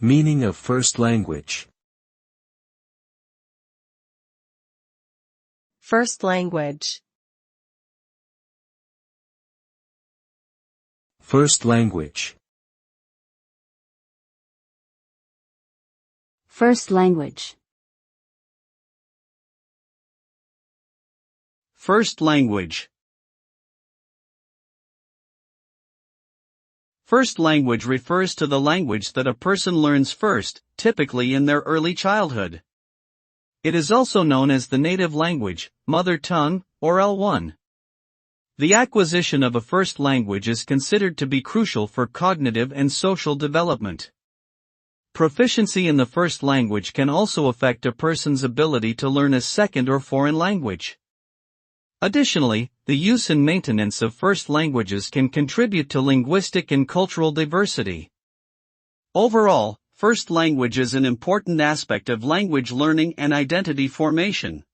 Meaning of first language. First language. First language. First language. First language. First language refers to the language that a person learns first, typically in their early childhood. It is also known as the native language, mother tongue, or L1. The acquisition of a first language is considered to be crucial for cognitive and social development. Proficiency in the first language can also affect a person's ability to learn a second or foreign language. Additionally, the use and maintenance of first languages can contribute to linguistic and cultural diversity. Overall, first language is an important aspect of language learning and identity formation.